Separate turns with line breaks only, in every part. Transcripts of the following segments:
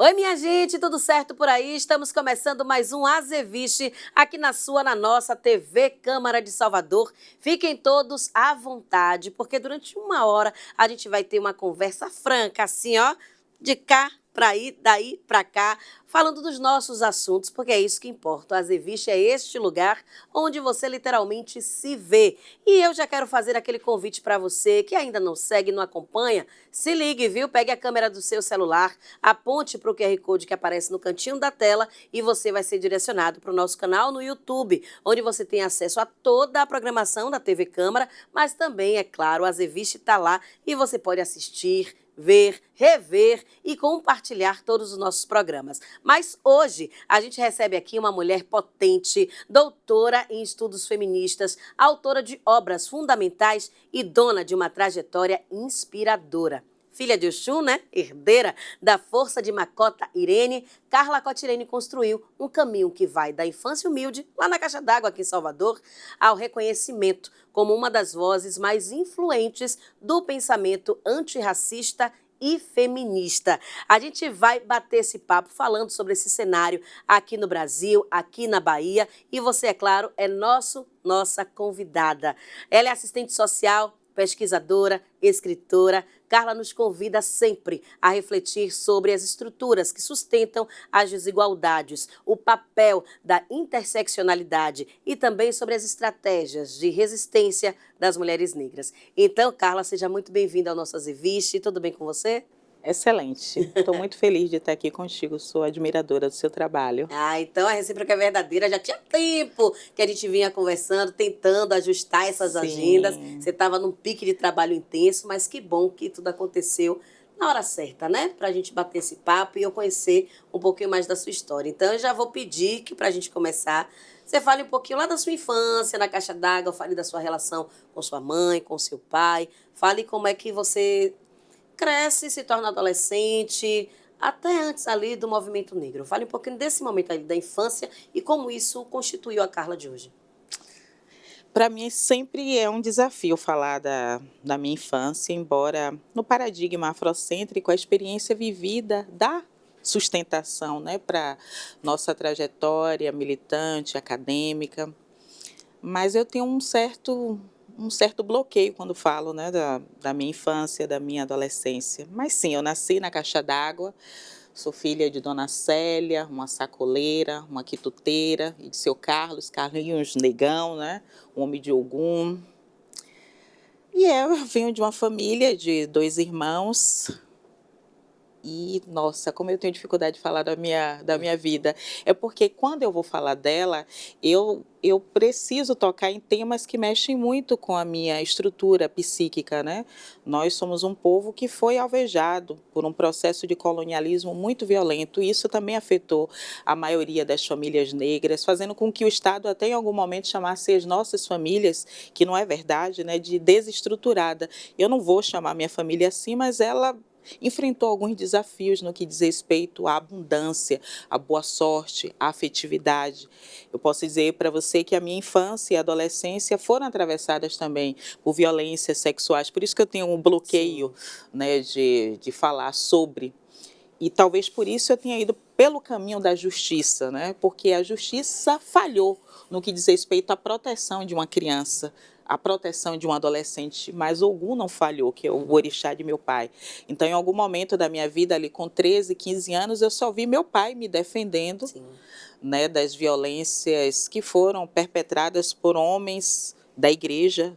Oi, minha gente, tudo certo por aí? Estamos começando mais um Azeviche aqui na nossa TV Câmara de Salvador. Fiquem todos à vontade, porque durante uma hora a gente vai ter uma conversa franca, assim, ó, de cá para aí, daí para cá, falando dos nossos assuntos, porque é isso que importa. O Azeviche é este lugar onde você literalmente se vê. E eu já quero fazer aquele convite para você que ainda não segue, não acompanha, se ligue, viu? Pegue a câmera do seu celular, aponte para o QR Code que aparece no cantinho da tela e você vai ser direcionado para o nosso canal no YouTube, onde você tem acesso a toda a programação da TV Câmara, mas também, é claro, o Azeviche está lá e você pode assistir, ver, rever e compartilhar todos os nossos programas. Mas hoje a gente recebe aqui uma mulher potente, doutora em estudos feministas, autora de obras fundamentais e dona de uma trajetória inspiradora. Filha de Oxum, né? Herdeira da força de Macota Irene, Carla Cotirene construiu um caminho que vai da infância humilde, lá na Caixa d'Água, aqui em Salvador, ao reconhecimento como uma das vozes mais influentes do pensamento antirracista e feminista. A gente vai bater esse papo falando sobre esse cenário aqui no Brasil, aqui na Bahia, e você, é claro, é nossa convidada. Ela é assistente social, pesquisadora, escritora. Carla nos convida sempre a refletir sobre as estruturas que sustentam as desigualdades, o papel da interseccionalidade e também sobre as estratégias de resistência das mulheres negras. Então, Carla, seja muito bem-vinda ao nosso Azeviche. Tudo bem com você?
Excelente. Estou muito feliz de estar aqui contigo. Sou admiradora do seu trabalho.
Então a recíproca é verdadeira. Já tinha tempo que a gente vinha conversando, tentando ajustar essas agendas.
Sim,
Você estava num pique de trabalho intenso, mas que bom que tudo aconteceu na hora certa, né? Para a gente bater esse papo e eu conhecer um pouquinho mais da sua história. Então eu já vou pedir que, para a gente começar, você fale um pouquinho lá da sua infância, na Caixa d'Água, fale da sua relação com sua mãe, com seu pai, fale como é que você cresce, se torna adolescente, até antes ali do movimento negro. Fale um pouquinho desse momento ali da infância e como isso constituiu a Carla de hoje.
para mim sempre é um desafio falar da minha infância, embora no paradigma afrocêntrico a experiência vivida dá sustentação, né, para nossa trajetória militante, acadêmica. Mas eu tenho um certo bloqueio quando falo, né, da minha infância, da minha adolescência. Mas sim, eu nasci na Caixa d'Água, sou filha de Dona Célia, uma sacoleira, uma quituteira, e de seu Carlinhos Negão, né, um homem de Ogum. E eu venho de uma família de 2 irmãos, e, nossa, como eu tenho dificuldade de falar da minha vida. É porque quando eu vou falar dela, eu preciso tocar em temas que mexem muito com a minha estrutura psíquica, né? Nós somos um povo que foi alvejado por um processo de colonialismo muito violento, e isso também afetou a maioria das famílias negras, fazendo com que o Estado até em algum momento chamasse as nossas famílias, que não é verdade, né, de desestruturada. Eu não vou chamar minha família assim, mas ela enfrentou alguns desafios no que diz respeito à abundância, à boa sorte, à afetividade. Eu posso dizer para você que a minha infância e adolescência foram atravessadas também por violências sexuais, por isso que eu tenho um bloqueio,
Sim.
né, de falar sobre. E talvez por isso eu tenha ido pelo caminho da justiça, né? Porque a justiça falhou no que diz respeito à proteção de uma criança, à proteção de um adolescente, mas Ogum não falhou, que é o orixá de meu pai. Então, em algum momento da minha vida, ali com 13, 15 anos, eu só vi meu pai me defendendo,
Sim.
né, das violências que foram perpetradas por homens da Igreja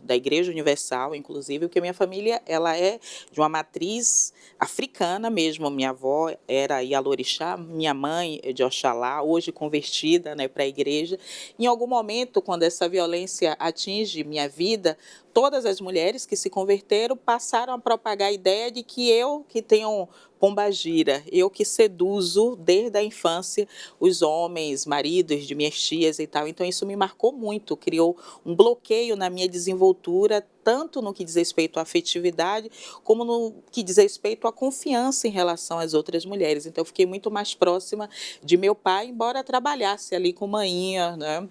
Universal, inclusive, porque minha família ela é de uma matriz africana mesmo. Minha avó era Ialorixá, minha mãe é de Oxalá, hoje convertida, né, para a igreja. Em algum momento, quando essa violência atinge minha vida, todas as mulheres que se converteram passaram a propagar a ideia de que eu, que tenho pombagira, eu que seduzo desde a infância os homens, maridos de minhas tias e tal. Então isso me marcou muito, criou um bloqueio na minha desenvoltura, tanto no que diz respeito à afetividade, como no que diz respeito à confiança em relação às outras mulheres. Então eu fiquei muito mais próxima de meu pai, embora trabalhasse ali com manhinha, né?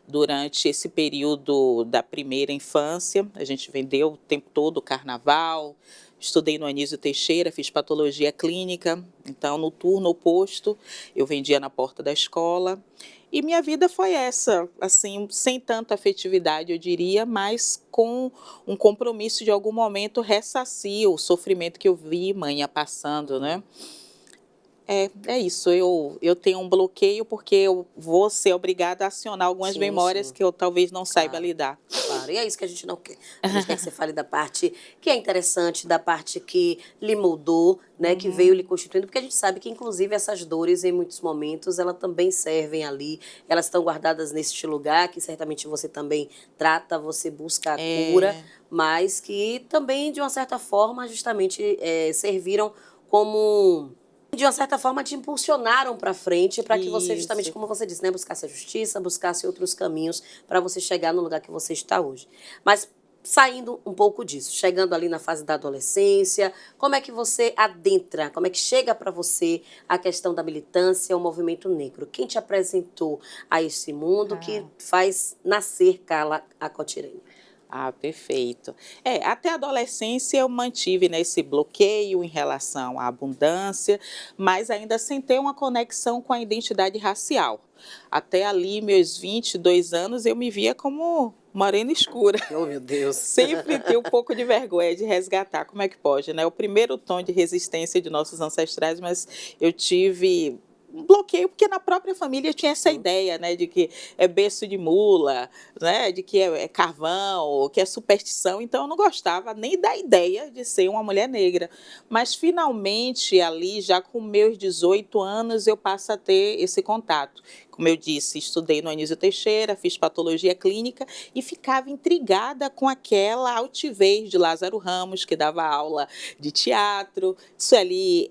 Durante esse período da primeira infância, a gente vendeu o tempo todo o carnaval, estudei no Anísio Teixeira, fiz patologia clínica, então no turno oposto eu vendia na porta da escola. E minha vida foi essa, assim, sem tanta afetividade, eu diria, mas com um compromisso de algum momento ressarcir o sofrimento que eu vi mãe passando, né? É isso, eu tenho um bloqueio porque eu vou ser obrigada a acionar algumas
Sim,
memórias
sim,
que eu talvez não saiba
claro.
lidar.
Claro, e é isso que a gente não quer. A gente quer que você fale da parte que é interessante, da parte que lhe moldou, né, que veio lhe constituindo, porque a gente sabe que, inclusive, essas dores, em muitos momentos, elas também servem ali, elas estão guardadas neste lugar, que certamente você também trata, você busca a cura,
É,
mas que também, de uma certa forma, justamente serviram como de uma certa forma, te impulsionaram para frente para que você, justamente
isso.
como você disse, né, buscasse a justiça, buscasse outros caminhos para você chegar no lugar que você está hoje. Mas saindo um pouco disso, chegando ali na fase da adolescência, como é que você adentra, como é que chega para você a questão da militância, o movimento negro? Quem te apresentou a esse mundo que faz nascer Carla Acotirene?
Ah, perfeito. Até a adolescência eu mantive, né, esse bloqueio em relação à abundância, mas ainda sem ter uma conexão com a identidade racial. Até ali, meus 22 anos, eu me via como morena escura.
Oh, meu Deus.
Sempre tenho um pouco de vergonha de resgatar, como é que pode, né? O primeiro tom de resistência de nossos ancestrais, mas eu tive um bloqueio porque na própria família tinha essa
Sim.
ideia, né, de que é berço de mula, né, de que é carvão, que é superstição, então eu não gostava nem da ideia de ser uma mulher negra. Mas finalmente ali, já com meus 18 anos, eu passo a ter esse contato. Como eu disse, estudei no Anísio Teixeira, fiz patologia clínica e ficava intrigada com aquela altivez de Lázaro Ramos, que dava aula de teatro, Sueli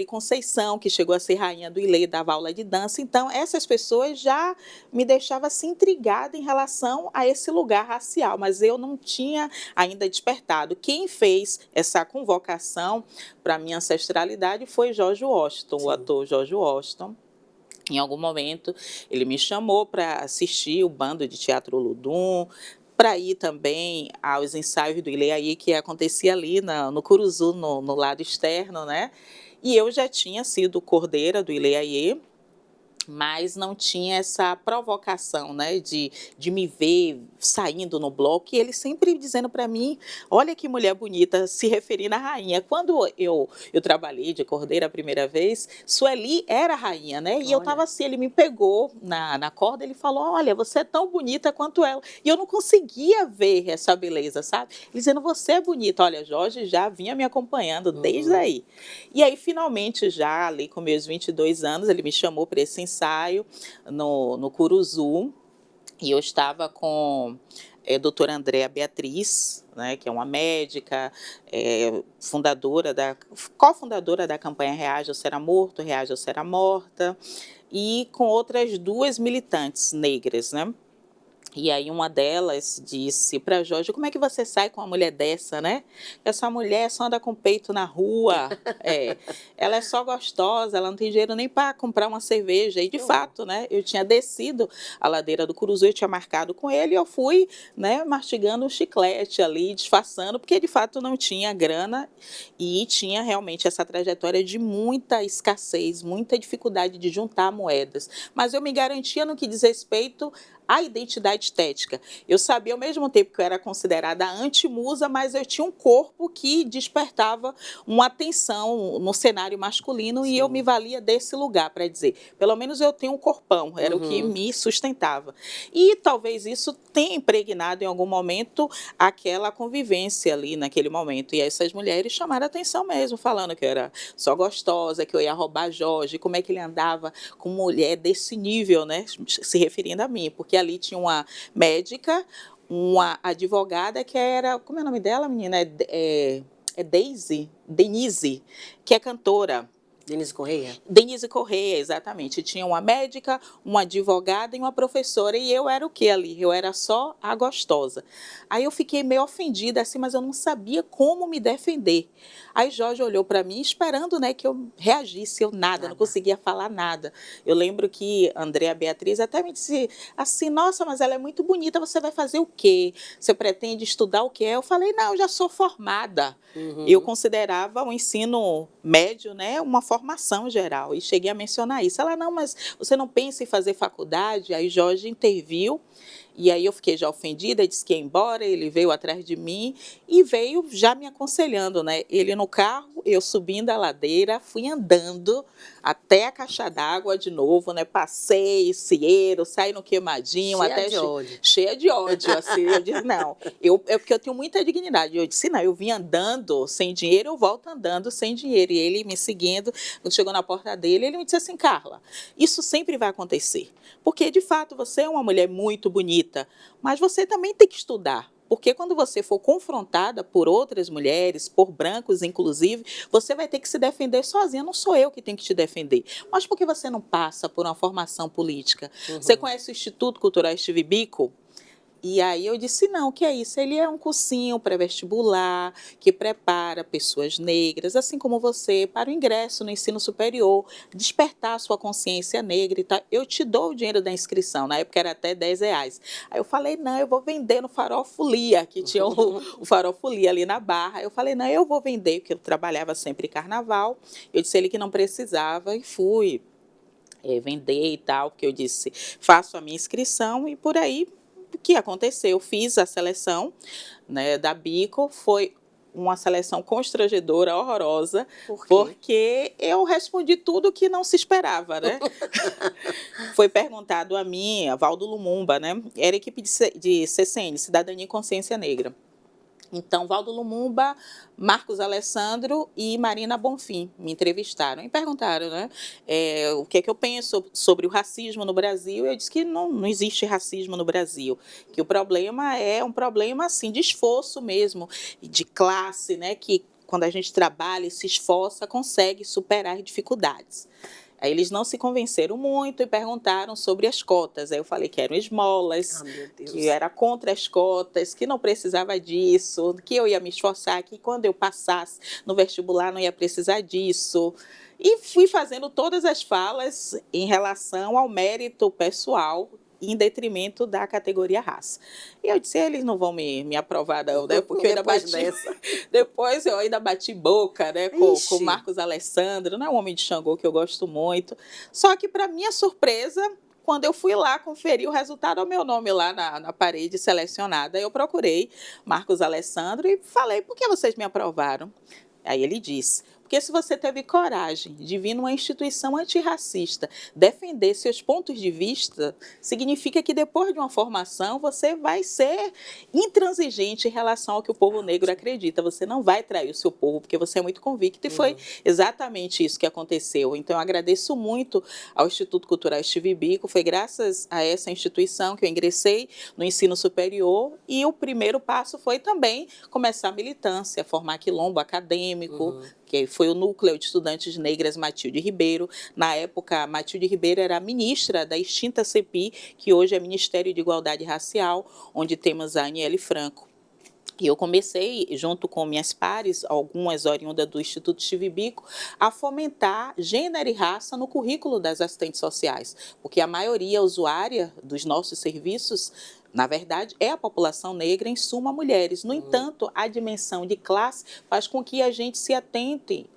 Conceição, que chegou a ser rainha do Ilê, dava aula de dança. Então, essas pessoas já me deixavam assim, intrigada em relação a esse lugar racial, mas eu não tinha ainda despertado. Quem fez essa convocação para a minha ancestralidade foi George Washington, o
Sim.
ator George Washington. Em algum momento, ele me chamou para assistir o bando de teatro Olodum, para ir também aos ensaios do Ileaí, que acontecia ali no Curuzu, no lado externo, né? E eu já tinha sido cordeira do Ileaí, mas não tinha essa provocação, né, de me ver saindo no bloco, e ele sempre dizendo para mim, olha que mulher bonita, se referindo à rainha. Quando eu trabalhei de cordeira a primeira vez, Sueli era a rainha, né, e eu
Olha.
estava assim, ele me pegou na corda, ele falou, olha, você é tão bonita quanto ela, e eu não conseguia ver essa beleza, sabe, ele dizendo, você é bonita, olha, Jorge já vinha me acompanhando desde
Uhum.
aí. E aí, finalmente, já ali com meus 22 anos, ele me chamou para esse ensaio no Curuzu, e eu estava com a doutora Andréa Beatriz, né, que é uma médica, cofundadora da campanha Reage ou Será Morto, Reage ou Será Morta, e com outras duas militantes negras, né? E aí uma delas disse para Jorge, como é que você sai com uma mulher dessa, né? Essa mulher só anda com peito na rua, ela é só gostosa, ela não tem dinheiro nem para comprar uma cerveja. E de
Que horror.
fato, né, eu tinha descido a ladeira do Curuzu, eu tinha marcado com ele, e eu fui, né, mastigando um chiclete ali, disfarçando, porque de fato não tinha grana e tinha realmente essa trajetória de muita escassez, muita dificuldade de juntar moedas. Mas eu me garantia no que diz respeito a identidade estética. Eu sabia ao mesmo tempo que eu era considerada antimusa, mas eu tinha um corpo que despertava uma atenção no cenário masculino e eu me
Sim.
valia desse lugar para dizer, pelo menos eu tenho um corpão, era o que
Uhum.
me sustentava. E talvez isso tenha impregnado em algum momento aquela convivência ali naquele momento. E essas mulheres chamaram a atenção mesmo, falando que eu era só gostosa, que eu ia roubar Jorge, como é que ele andava com mulher desse nível, né? Se referindo a mim, porque ali tinha uma médica, uma advogada que era, como é o nome dela, menina? É Daisy, Denise, que é cantora.
Denise Correia?
Denise Correia, exatamente. Tinha uma médica, uma advogada e uma professora, e eu era o que ali? Eu era só a gostosa. Aí eu fiquei meio ofendida, assim, mas eu não sabia como me defender. Aí Jorge olhou para mim, esperando, né, que eu reagisse, eu nada, não conseguia falar nada. Eu lembro que Andréa Beatriz até me disse assim, nossa, mas ela é muito bonita, você vai fazer o quê? Você pretende estudar o quê? Eu falei, não, eu já sou formada. Eu considerava o ensino médio, né, uma formação geral, e cheguei a mencionar isso. Ela, não, mas você não pensa em fazer faculdade? Aí Jorge interviu, e aí eu fiquei já ofendida, disse que ia embora, ele veio atrás de mim e veio já me aconselhando, né? Ele no carro, eu subindo a ladeira, fui andando até a caixa d'água de novo, né? Passei Cieiro, saí no Queimadinho,
Cheia
até
de ódio.
cheia de ódio, assim. Eu disse, não, é porque eu tenho muita dignidade. Eu disse, não, eu vim andando sem dinheiro, eu volto andando sem dinheiro. E ele me seguindo, quando chegou na porta dele, ele me disse assim, Carla, isso sempre vai acontecer. Porque, de fato, você é uma mulher muito bonita, mas você também tem que estudar. Porque quando você for confrontada por outras mulheres, por brancos inclusive, você vai ter que se defender sozinha. Não sou eu que tenho que te defender. Mas por que você não passa por uma formação política? Você conhece o Instituto Cultural Steve Biko? E aí eu disse, não, o que é isso? Ele é um cursinho pré-vestibular que prepara pessoas negras, assim como você, para o ingresso no ensino superior, despertar a sua consciência negra e tal. Eu te dou o dinheiro da inscrição, na época era até R$ 10. Aí eu falei, não, eu vou vender no Farol Folia, que tinha o Farol Folia ali na Barra. Eu falei, não, eu vou vender, porque eu trabalhava sempre em carnaval. Eu disse a ele que não precisava e fui vender e tal, porque eu disse, faço a minha inscrição e por aí o que aconteceu? Eu fiz a seleção, né, da Bico, foi uma seleção constrangedora, horrorosa, porque eu respondi tudo que não se esperava, né? Foi perguntado a mim, a Valdo Lumumba, né? Era a equipe de CCN, Cidadania e Consciência Negra. Então, Valdo Lumumba, Marcos Alessandro e Marina Bonfim me entrevistaram e perguntaram, né, o que é que eu penso sobre o racismo no Brasil. Eu disse que não existe racismo no Brasil, que o problema é um problema assim, de esforço mesmo, de classe, né, que quando a gente trabalha e se esforça, consegue superar as dificuldades. Aí eles não se convenceram muito e perguntaram sobre as cotas. Aí eu falei que eram esmolas, que era contra as cotas, que não precisava disso, que eu ia me esforçar, que quando eu passasse no vestibular não ia precisar disso. E fui fazendo todas as falas em relação ao mérito pessoal em detrimento da categoria raça. E eu disse, eles não vão me aprovar não, né? Porque eu ainda bati, depois eu ainda bati boca, né, com Marcos Alessandro, né, um homem de Xangô que eu gosto muito. Só que, para minha surpresa, quando eu fui lá conferir o resultado, o meu nome lá na parede selecionada, eu procurei Marcos Alessandro e falei, por que vocês me aprovaram? Aí ele disse, porque se você teve coragem de vir numa instituição antirracista defender seus pontos de vista, significa que depois de uma formação você vai ser intransigente em relação ao que o povo negro acredita. Você não vai trair o seu povo, porque você é muito convicto. E foi exatamente isso que aconteceu. Então, eu agradeço muito ao Instituto Cultural Steve Biko. Foi graças a essa instituição que eu ingressei no ensino superior. E o primeiro passo foi também começar a militância, formar quilombo acadêmico, que foi o núcleo de estudantes negras Matilde Ribeiro. Na época, Matilde Ribeiro era ministra da extinta CEPI, que hoje é Ministério de Igualdade Racial, onde temos a Aniele Franco. E eu comecei, junto com minhas pares, algumas oriundas do Instituto Steve Biko, a fomentar gênero e raça no currículo das assistentes sociais, porque a maioria usuária dos nossos serviços, na verdade, é a população negra, em suma, mulheres. No entanto, a dimensão de classe faz com que a gente se atente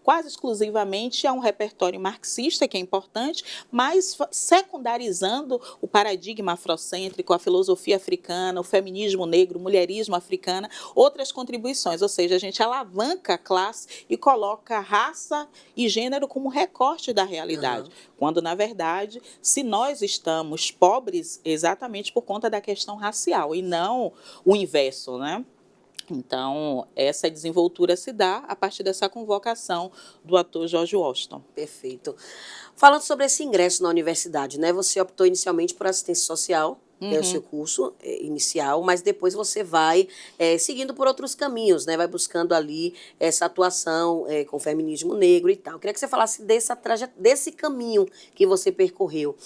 quase exclusivamente a um repertório marxista, que é importante, mas secundarizando o paradigma afrocêntrico, a filosofia africana, o feminismo negro, o mulherismo africana, outras contribuições. Ou seja, a gente alavanca a classe e coloca raça e gênero como recorte da realidade. Quando, na verdade, se nós estamos pobres exatamente por conta da questão racial e não o inverso, né? Então, essa desenvoltura se dá a partir dessa convocação do ator George Washington.
Perfeito. Falando sobre esse ingresso na universidade, né? Você optou inicialmente por assistência social, que é o seu curso inicial, mas depois você vai seguindo por outros caminhos, né? Vai buscando ali essa atuação com o feminismo negro e tal. Queria que você falasse desse caminho que você percorreu.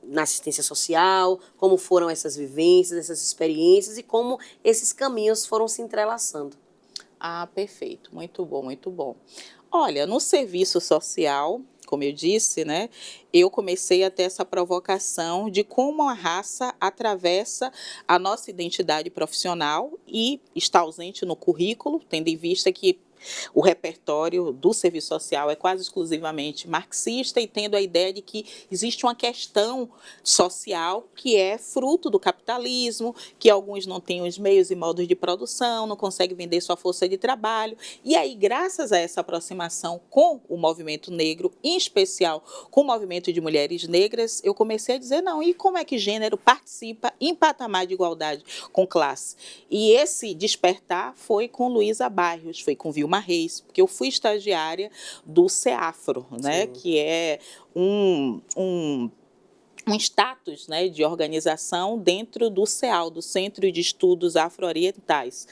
Na assistência social, como foram essas vivências, essas experiências e como esses caminhos foram se entrelaçando.
Ah, perfeito. Muito bom, muito bom. Olha, no serviço social, como eu disse, né, eu comecei a ter essa provocação de como a raça atravessa a nossa identidade profissional e está ausente no currículo, tendo em vista que o repertório do serviço social é quase exclusivamente marxista e tendo a ideia de que existe uma questão social que é fruto do capitalismo, que alguns não têm os meios e modos de produção, não conseguem vender sua força de trabalho. E aí, graças a essa aproximação com o movimento negro, em especial com o movimento de mulheres negras, eu comecei a dizer, não, e como é que gênero participa em patamar de igualdade com classe? E esse despertar foi com Luísa Bairros, foi com Vilma Reis, porque eu fui estagiária do CEAFRO, né, que é um status, né, de organização dentro do CEAL, do Centro de Estudos Afro-Orientais.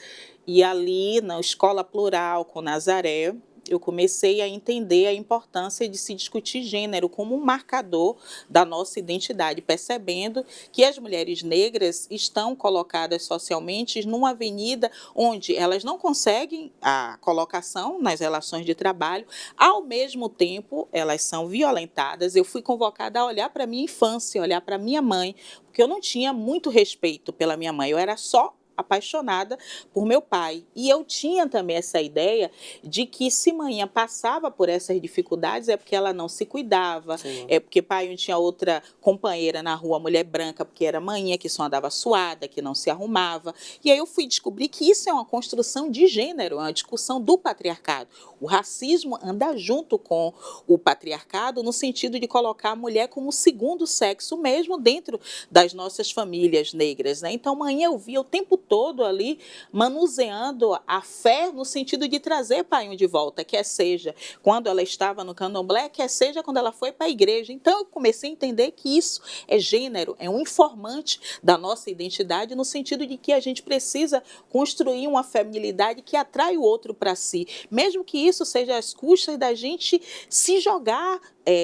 E ali, na Escola Plural, com Nazaré, eu comecei a entender a importância de se discutir gênero como um marcador da nossa identidade, percebendo que as mulheres negras estão colocadas socialmente numa avenida onde elas não conseguem a colocação nas relações de trabalho, ao mesmo tempo elas são violentadas. Eu fui convocada a olhar para a minha infância, olhar para a minha mãe, porque eu não tinha muito respeito pela minha mãe, eu era só apaixonada por meu pai. E eu tinha também essa ideia de que se manhã passava por essas dificuldades é porque ela não se cuidava, é porque pai não tinha outra companheira na rua, mulher branca, porque era manhã, que só andava suada, que não se arrumava. E aí eu fui descobrir que isso é uma construção de gênero, é uma discussão do patriarcado. O racismo anda junto com o patriarcado no sentido de colocar a mulher como segundo sexo mesmo dentro das nossas famílias negras, né? Então, manhã eu via o tempo todo ali manuseando a fé no sentido de trazer Paiinho de volta, quer seja quando ela estava no candomblé, quer seja quando ela foi para a igreja. Então eu comecei a entender que isso é gênero, é um informante da nossa identidade no sentido de que a gente precisa construir uma feminilidade que atrai o outro para si, mesmo que isso seja às custas da gente se jogar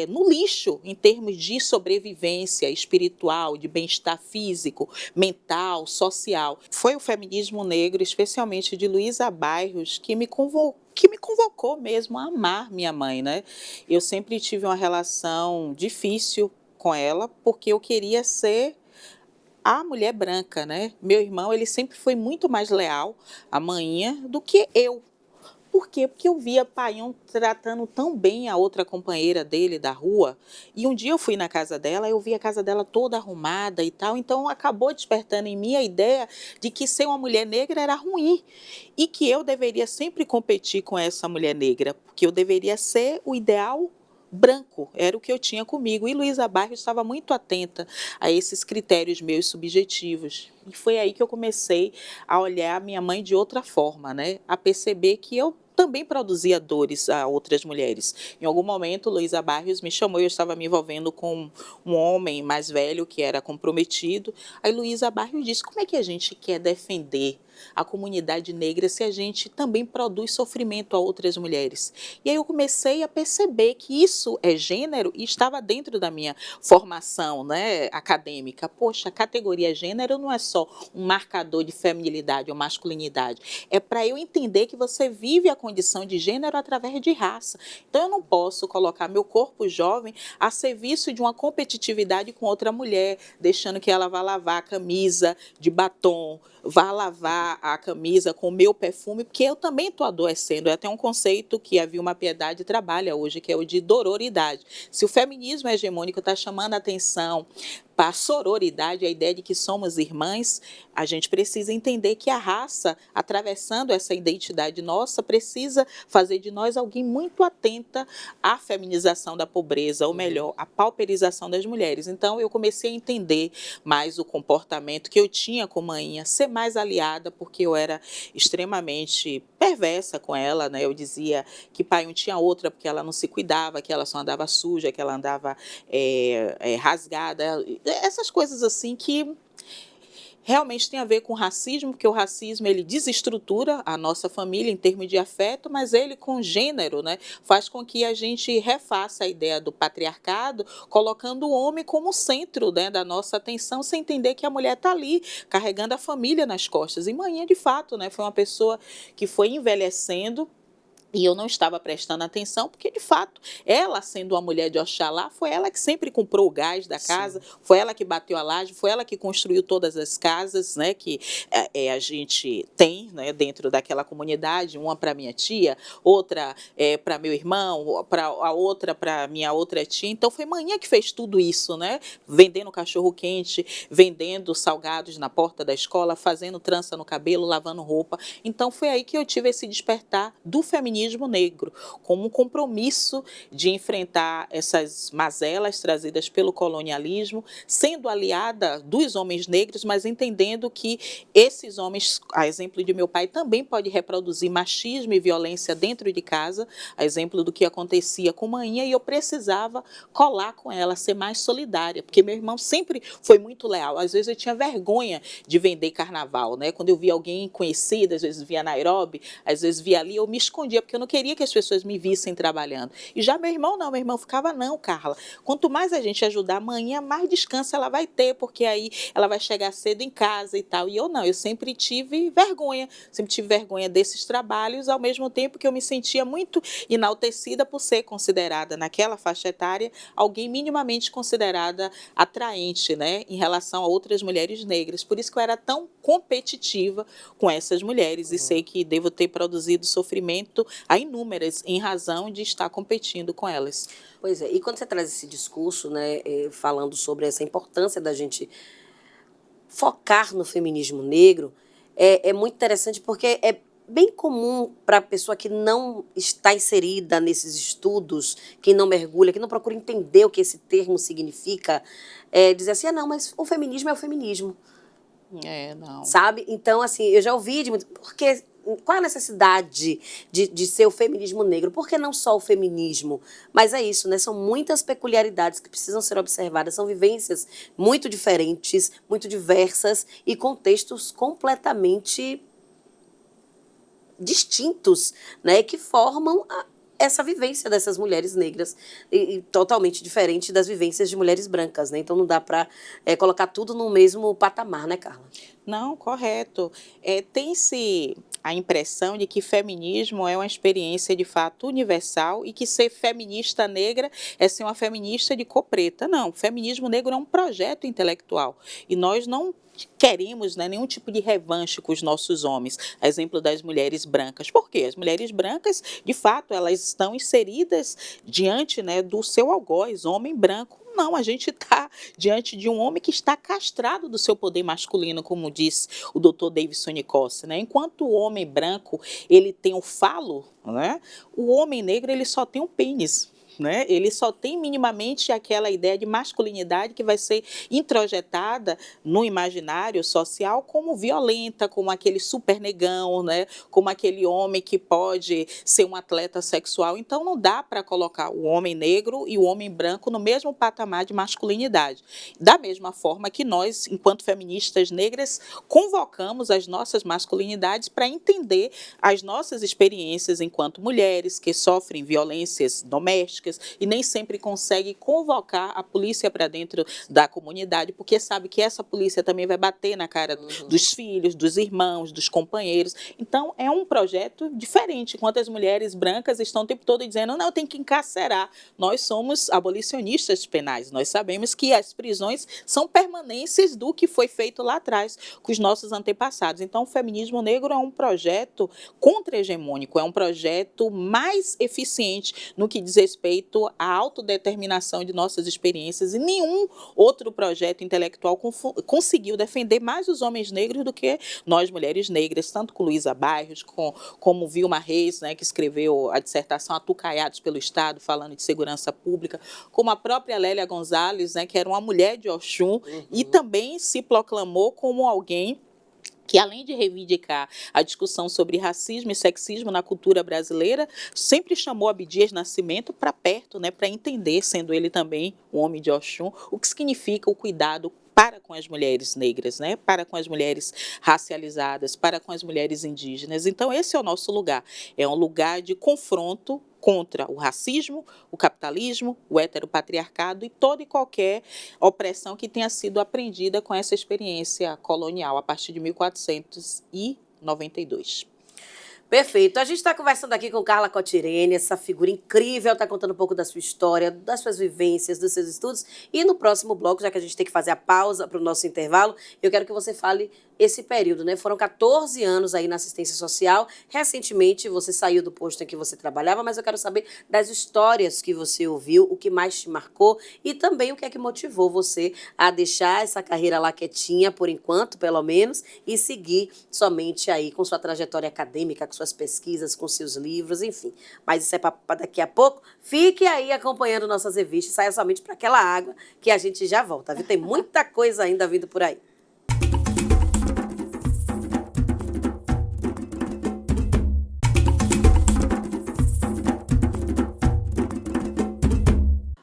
no lixo em termos de sobrevivência espiritual, de bem-estar físico, mental, social. Foi o feminismo negro, especialmente de Luísa Bairros, que me convocou mesmo a amar minha mãe, né? Eu sempre tive uma relação difícil com ela, porque eu queria ser a mulher branca, né? Meu irmão, ele sempre foi muito mais leal à manhinha do que eu. Por quê? Porque eu via Paião tratando tão bem a outra companheira dele da rua. E um dia eu fui na casa dela, eu vi a casa dela toda arrumada e tal. Então acabou despertando em mim a ideia de que ser uma mulher negra era ruim. E que eu deveria sempre competir com essa mulher negra. Porque eu deveria ser o ideal branco, era o que eu tinha comigo. E Luísa Bairros estava muito atenta a esses critérios meus subjetivos. E foi aí que eu comecei a olhar a minha mãe de outra forma, né? A perceber que eu também produzia dores a outras mulheres. Em algum momento, Luísa Bairros me chamou, eu estava me envolvendo com um homem mais velho que era comprometido. Aí Luísa Bairros disse, como é que a gente quer defender a comunidade negra se a gente também produz sofrimento a outras mulheres? E aí eu comecei a perceber que isso é gênero e estava dentro da minha formação, né, acadêmica. Poxa, a categoria gênero não é só um marcador de feminilidade ou masculinidade. É para eu entender que você vive a condição de gênero através de raça. Então eu não posso colocar meu corpo jovem a serviço de uma competitividade com outra mulher, deixando que ela vá lavar a camisa de batom, vá lavar a camisa com o meu perfume, porque eu também estou adoecendo. É até um conceito que a Vilma Piedade trabalha hoje, que é o de dororidade. Se o feminismo hegemônico está chamando a atenção para a sororidade, a ideia de que somos irmãs, a gente precisa entender que a raça, atravessando essa identidade nossa, precisa fazer de nós alguém muito atenta à feminização da pobreza, ou melhor, à pauperização das mulheres. Então, eu comecei a entender mais o comportamento que eu tinha com Mainha, ser mais aliada, porque eu era extremamente perversa com ela, né? Eu dizia que pai não tinha outra porque ela não se cuidava, que ela só andava suja, que ela andava rasgada, essas coisas assim que realmente tem a ver com racismo, porque o racismo ele desestrutura a nossa família em termos de afeto, mas ele com gênero, né, faz com que a gente refaça a ideia do patriarcado, colocando o homem como centro, né, da nossa atenção, sem entender que a mulher está ali carregando a família nas costas. E Mainha, de fato, né, foi uma pessoa que foi envelhecendo. E eu não estava prestando atenção, porque, de fato, ela, sendo uma mulher de Oxalá, foi ela que sempre comprou o gás da casa, sim, foi ela que bateu a laje, foi ela que construiu todas as casas, né, que a gente tem, né, dentro daquela comunidade, uma para minha tia, outra para meu irmão, a outra para minha outra tia. Então, foi Mainha que fez tudo isso, né, vendendo cachorro-quente, vendendo salgados na porta da escola, fazendo trança no cabelo, lavando roupa. Então, foi aí que eu tive esse despertar do feminismo negro, como um compromisso de enfrentar essas mazelas trazidas pelo colonialismo, sendo aliada dos homens negros, mas entendendo que esses homens, a exemplo de meu pai, também pode reproduzir machismo e violência dentro de casa, a exemplo do que acontecia com Mainha, e eu precisava colar com ela, ser mais solidária, porque meu irmão sempre foi muito leal. Às vezes eu tinha vergonha de vender carnaval, né? Quando eu via alguém conhecido, às vezes via Nairobi, às vezes via ali, eu me escondia, porque eu não queria que as pessoas me vissem trabalhando. E já meu irmão não, meu irmão ficava, não, Carla, quanto mais a gente ajudar amanhã, mais descanso ela vai ter, porque aí ela vai chegar cedo em casa e tal. E eu não, eu sempre tive vergonha desses trabalhos, ao mesmo tempo que eu me sentia muito enaltecida por ser considerada, naquela faixa etária, alguém minimamente considerada atraente, né, em relação a outras mulheres negras. Por isso que eu era tão competitiva com essas mulheres e sei que devo ter produzido sofrimento a inúmeras em razão de estar competindo com elas.
Pois é, e quando você traz esse discurso, né, falando sobre essa importância da gente focar no feminismo negro, é muito interessante porque é bem comum para a pessoa que não está inserida nesses estudos, que não mergulha, que não procura entender o que esse termo significa, dizer assim, não, mas o feminismo é o feminismo.
Não.
Sabe? Então, assim, eu já ouvi de muito. Porque qual a necessidade de ser o feminismo negro? Por que não só o feminismo? Mas é isso, né? São muitas peculiaridades que precisam ser observadas, são vivências muito diferentes, muito diversas e contextos completamente distintos, né? Que formam essa vivência dessas mulheres negras e totalmente diferente das vivências de mulheres brancas, né? Então não dá para colocar tudo no mesmo patamar, né, Carla?
Não, correto. Tem-se a impressão de que feminismo é uma experiência de fato universal e que ser feminista negra é ser uma feminista de cor preta. Não, o feminismo negro é um projeto intelectual e nós não queremos, né, nenhum tipo de revanche com os nossos homens, a exemplo das mulheres brancas. Por quê? As mulheres brancas, de fato, elas estão inseridas diante, né, do seu algoz, homem branco. Não, a gente está diante de um homem que está castrado do seu poder masculino, como disse o Dr. Davidson Nicosse, né? Enquanto o homem branco ele tem o falo, né? O homem negro ele só tem um pênis. Né? Ele só tem minimamente aquela ideia de masculinidade que vai ser introjetada no imaginário social como violenta, como aquele super negão, né? Como aquele homem que pode ser um atleta sexual. Então não dá para colocar o homem negro e o homem branco no mesmo patamar de masculinidade. Da mesma forma que nós, enquanto feministas negras, convocamos as nossas masculinidades para entender as nossas experiências enquanto mulheres que sofrem violências domésticas, e nem sempre consegue convocar a polícia para dentro da comunidade, porque sabe que essa polícia também vai bater na cara dos filhos, dos irmãos, dos companheiros. Então, é um projeto diferente. Enquanto as mulheres brancas estão o tempo todo dizendo, não, tem que encarcerar. Nós somos abolicionistas penais. Nós sabemos que as prisões são permanências do que foi feito lá atrás com os nossos antepassados. Então, o feminismo negro é um projeto contra-hegemônico, é um projeto mais eficiente no que diz respeito direito à autodeterminação de nossas experiências e nenhum outro projeto intelectual conseguiu defender mais os homens negros do que nós, mulheres negras, tanto com Luísa Bairros, como Vilma Reis, né, que escreveu a dissertação Atucaiados pelo Estado, falando de segurança pública, como a própria Lélia Gonzalez, né, que era uma mulher de Oxum, e também se proclamou como alguém que, além de reivindicar a discussão sobre racismo e sexismo na cultura brasileira, sempre chamou Abdias Nascimento para perto, né, para entender, sendo ele também um homem de Oxum, o que significa o cuidado para com as mulheres negras, né, para com as mulheres racializadas, para com as mulheres indígenas. Então, esse é o nosso lugar. É um lugar de confronto contra o racismo, o capitalismo, o heteropatriarcado e toda e qualquer opressão que tenha sido aprendida com essa experiência colonial a partir de 1492.
Perfeito. A gente está conversando aqui com Carla Cotirene, essa figura incrível, está contando um pouco da sua história, das suas vivências, dos seus estudos. E no próximo bloco, já que a gente tem que fazer a pausa para o nosso intervalo, eu quero que você fale esse período, né? Foram 14 anos aí na assistência social. Recentemente você saiu do posto em que você trabalhava, mas eu quero saber das histórias que você ouviu, o que mais te marcou e também o que é que motivou você a deixar essa carreira lá quietinha, por enquanto, pelo menos, e seguir somente aí com sua trajetória acadêmica, com suas pesquisas, com seus livros, enfim. Mas isso é para daqui a pouco. Fique aí acompanhando nossas revistas, saia somente para aquela água que a gente já volta, viu? Tem muita coisa ainda vindo por aí.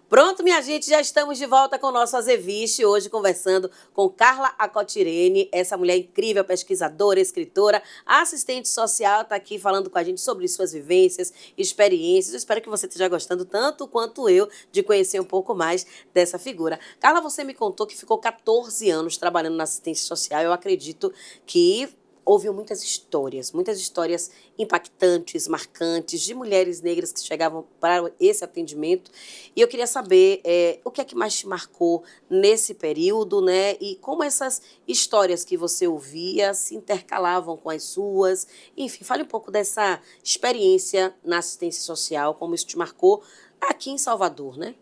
Pronto, minha gente, já estamos de volta com o nosso Azeviche, hoje conversando com Carla Acotirene, essa mulher incrível, pesquisadora, escritora, assistente social, está aqui falando com a gente sobre suas vivências, experiências. Eu espero que você esteja gostando tanto quanto eu de conhecer um pouco mais dessa figura. Carla, você me contou que ficou 14 anos trabalhando na assistência social. Eu acredito que ouviu muitas histórias impactantes, marcantes, de mulheres negras que chegavam para esse atendimento. E eu queria saber o que é que mais te marcou nesse período, né? E como essas histórias que você ouvia se intercalavam com as suas. Enfim, fale um pouco dessa experiência na assistência social, como isso te marcou aqui em Salvador, né?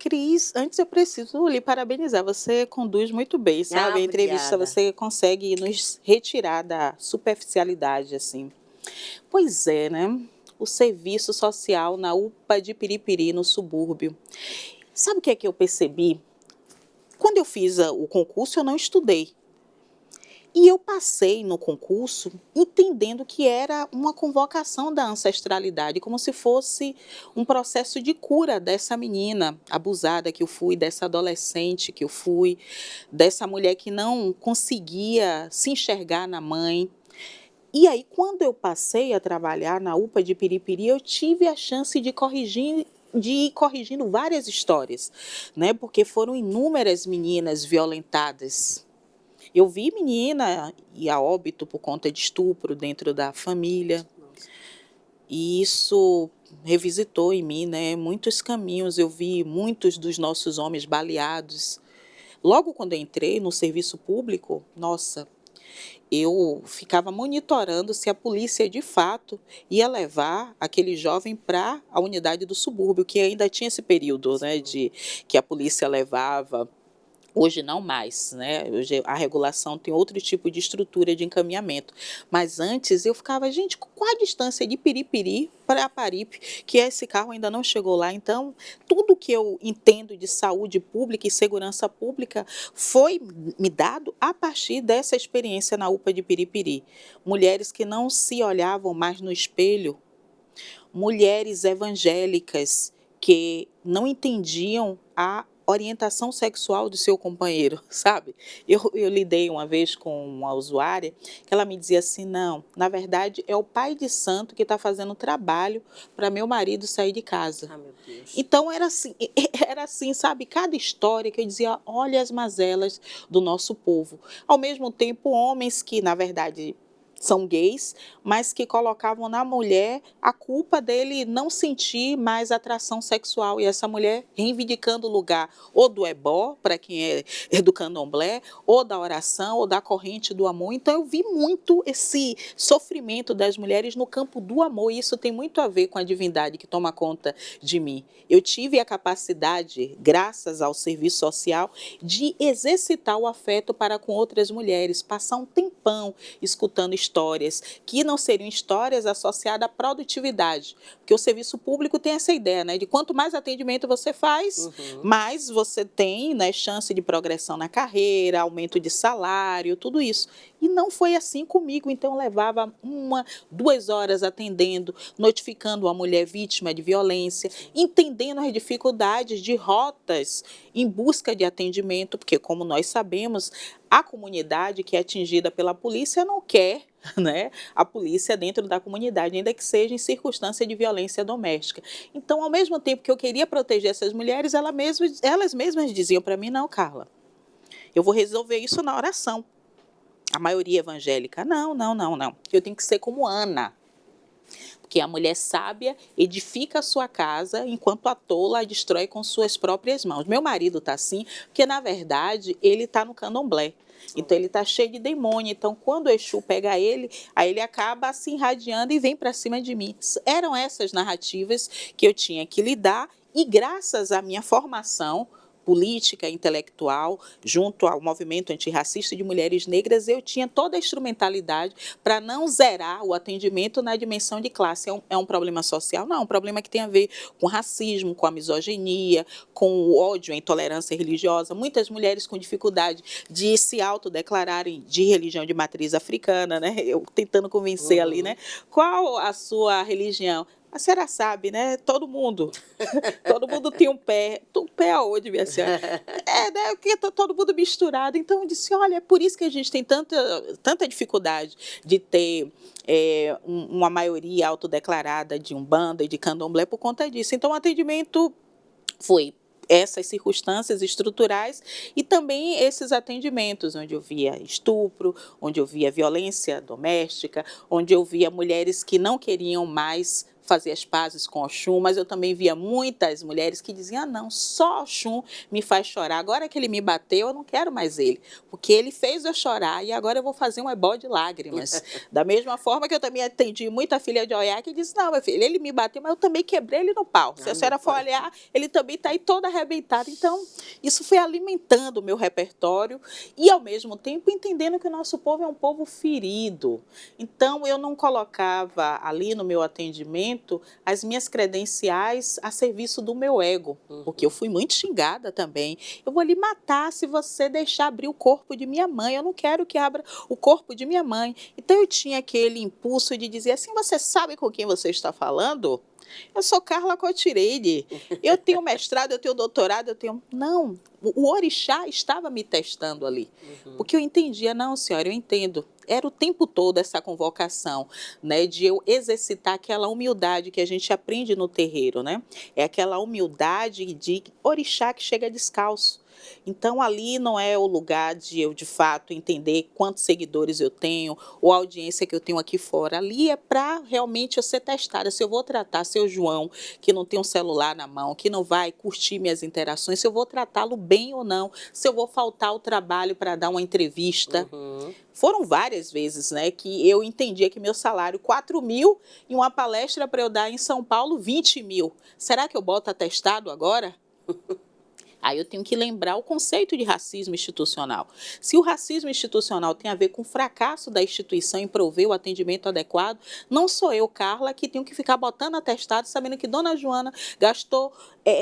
Cris, antes eu preciso lhe parabenizar. Você conduz muito bem, sabe? A entrevista
Obrigada.
você consegue nos retirar da superficialidade, assim. Pois é, né? O serviço social na UPA de Piripiri, no subúrbio. Sabe o que é que eu percebi? Quando eu fiz o concurso, eu não estudei. E eu passei no concurso entendendo que era uma convocação da ancestralidade, como se fosse um processo de cura dessa menina abusada que eu fui, dessa adolescente que eu fui, dessa mulher que não conseguia se enxergar na mãe. E aí, quando eu passei a trabalhar na UPA de Piripiri, eu tive a chance de ir corrigindo várias histórias, né? Porque foram inúmeras meninas violentadas. Eu vi menina ir a óbito por conta de estupro dentro da família. E isso revisitou em mim, né, muitos caminhos. Eu vi muitos dos nossos homens baleados. Logo quando eu entrei no serviço público, nossa, eu ficava monitorando se a polícia de fato ia levar aquele jovem para a unidade do subúrbio, que ainda tinha esse período, né, de que a polícia levava. Hoje não mais, né? Hoje a regulação tem outro tipo de estrutura de encaminhamento. Mas antes eu ficava, gente, qual a distância de Piripiri para Paripe, que esse carro ainda não chegou lá? Então, tudo que eu entendo de saúde pública e segurança pública foi me dado a partir dessa experiência na UPA de Piripiri. Mulheres que não se olhavam mais no espelho, mulheres evangélicas que não entendiam a orientação sexual do seu companheiro, sabe? Eu lidei uma vez com uma usuária que ela me dizia assim, não, na verdade é o pai de santo que está fazendo trabalho para meu marido sair de casa.
Ah, meu Deus.
Então era assim, sabe? Cada história que eu dizia, olha as mazelas do nosso povo. Ao mesmo tempo, homens que, na verdade, são gays, mas que colocavam na mulher a culpa dele não sentir mais atração sexual. E essa mulher reivindicando o lugar ou do ebó, para quem é do candomblé, ou da oração, ou da corrente do amor. Então eu vi muito esse sofrimento das mulheres no campo do amor, e isso tem muito a ver com a divindade que toma conta de mim. Eu tive a capacidade, graças ao serviço social, de exercitar o afeto para com outras mulheres, passar um tempão escutando histórias que não seriam histórias associadas à produtividade, porque o serviço público tem essa ideia, né, de quanto mais atendimento você faz, mais você tem, né, chance de progressão na carreira, aumento de salário, tudo isso. E não foi assim comigo, então eu levava 2 horas atendendo, notificando a mulher vítima de violência, entendendo as dificuldades de rotas em busca de atendimento, porque como nós sabemos, a comunidade que é atingida pela polícia não quer, né, a polícia dentro da comunidade, ainda que seja em circunstância de violência doméstica. Então, ao mesmo tempo que eu queria proteger essas mulheres, elas mesmas diziam para mim, não, Carla, eu vou resolver isso na oração. A maioria evangélica, não. Eu tenho que ser como Ana. Porque a mulher sábia edifica a sua casa, enquanto a tola a destrói com suas próprias mãos. Meu marido está assim, porque, na verdade, ele está no candomblé. Então, ele está cheio de demônio. Então, quando o Exu pega ele, aí ele acaba se irradiando e vem para cima de mim. Eram essas narrativas que eu tinha que lidar e, graças à minha formação política, intelectual, junto ao movimento antirracista de mulheres negras, eu tinha toda a instrumentalidade para não zerar o atendimento na dimensão de classe. É um problema social? Não, é um problema que tem a ver com racismo, com a misoginia, com o ódio, a intolerância religiosa. Muitas mulheres com dificuldade de se autodeclararem de religião de matriz africana, né? Eu tentando convencer ali, né? Qual a sua religião? A senhora sabe, né? Todo mundo tem um pé aonde, minha senhora? Né? Porque tá todo mundo misturado. Então, eu disse, olha, é por isso que a gente tem tanta dificuldade de ter uma maioria autodeclarada de Umbanda e de Candomblé por conta disso. Então, o atendimento foi essas circunstâncias estruturais e também esses atendimentos onde eu via estupro, onde eu via violência doméstica, onde eu via mulheres que não queriam mais fazer as pazes com Oxum, mas eu também via muitas mulheres que diziam, não, só Oxum me faz chorar, agora que ele me bateu, eu não quero mais ele, porque ele fez eu chorar e agora eu vou fazer um ebó de lágrimas. Da mesma forma que eu também atendi muita filha de Oiá que disse, não, meu filho, ele me bateu, mas eu também quebrei ele no pau. Se a senhora for olhar, ele também está aí todo arrebentado. Então, isso foi alimentando o meu repertório e, ao mesmo tempo, entendendo que o nosso povo é um povo ferido. Então, eu não colocava ali no meu atendimento as minhas credenciais a serviço do meu ego, porque eu fui muito xingada também. Eu vou lhe matar se você deixar abrir o corpo de minha mãe, eu não quero que abra o corpo de minha mãe. Então eu tinha aquele impulso de dizer assim, você sabe com quem você está falando? Eu sou Carla Cotirene, eu tenho mestrado, eu tenho doutorado, eu tenho... Não, o orixá estava me testando ali, porque eu entendia, não, senhora, eu entendo. Era o tempo todo essa convocação, né, de eu exercitar aquela humildade que a gente aprende no terreiro, né? É aquela humildade de orixá que chega descalço. Então, ali não é o lugar de eu, de fato, entender quantos seguidores eu tenho ou a audiência que eu tenho aqui fora. Ali é para realmente eu ser testada. Se eu vou tratar seu João, que não tem um celular na mão, que não vai curtir minhas interações, se eu vou tratá-lo bem ou não, se eu vou faltar ao trabalho para dar uma entrevista. Foram várias vezes, né, que eu entendia que meu salário, 4.000, e uma palestra para eu dar em São Paulo, 20.000. Será que eu boto atestado agora? Aí eu tenho que lembrar o conceito de racismo institucional. Se o racismo institucional tem a ver com o fracasso da instituição em prover o atendimento adequado, não sou eu, Carla, que tenho que ficar botando atestado, sabendo que Dona Joana gastou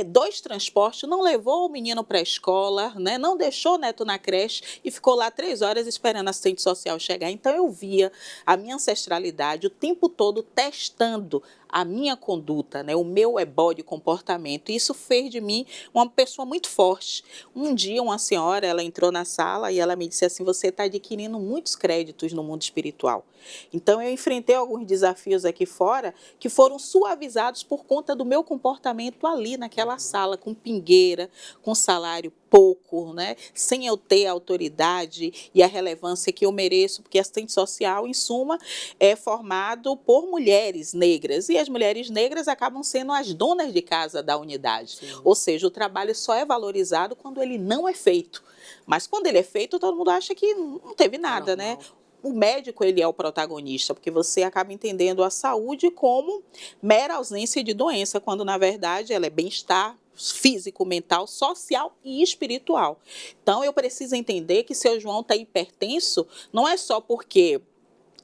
2 transportes, não levou o menino para a escola, né, não deixou o neto na creche e ficou lá 3 horas esperando a assistente social chegar. Então eu via a minha ancestralidade o tempo todo testando a minha conduta, né, o meu ebó de comportamento. E isso fez de mim uma pessoa muito forte. Um dia, uma senhora, ela entrou na sala e ela me disse assim, você está adquirindo muitos créditos no mundo espiritual. Então, eu enfrentei alguns desafios aqui fora que foram suavizados por conta do meu comportamento ali, naquela sala com pingueira, com salário pouco, né? Sem eu ter a autoridade e a relevância que eu mereço, porque assistente social, em suma, é formado por mulheres negras, e as mulheres negras acabam sendo as donas de casa da unidade.
Sim.
Ou seja, o trabalho só é valorizado quando ele não é feito. Mas quando ele é feito, todo mundo acha que não teve nada, né? O médico, ele é o protagonista, porque você acaba entendendo a saúde como mera ausência de doença, quando, na verdade, ela é bem-estar físico, mental, social e espiritual. Então, eu preciso entender que seu João está hipertenso, não é só porque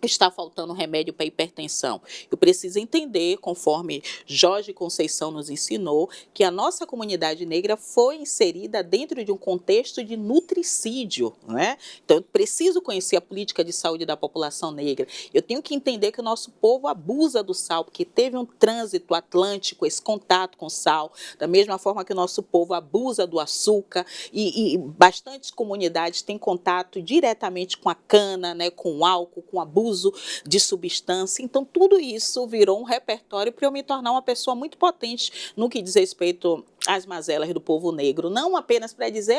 está faltando remédio para hipertensão. Eu preciso entender, conforme Jorge Conceição nos ensinou, que a nossa comunidade negra foi inserida dentro de um contexto de nutricídio, né? Então, eu preciso conhecer a política de saúde da população negra. Eu tenho que entender que o nosso povo abusa do sal, porque teve um trânsito atlântico, esse contato com sal, da mesma forma que o nosso povo abusa do açúcar, e bastantes comunidades têm contato diretamente com a cana, né, com o álcool, com o abuso de substância. Então, tudo isso virou um repertório para eu me tornar uma pessoa muito potente no que diz respeito às mazelas do povo negro. Não apenas para dizer,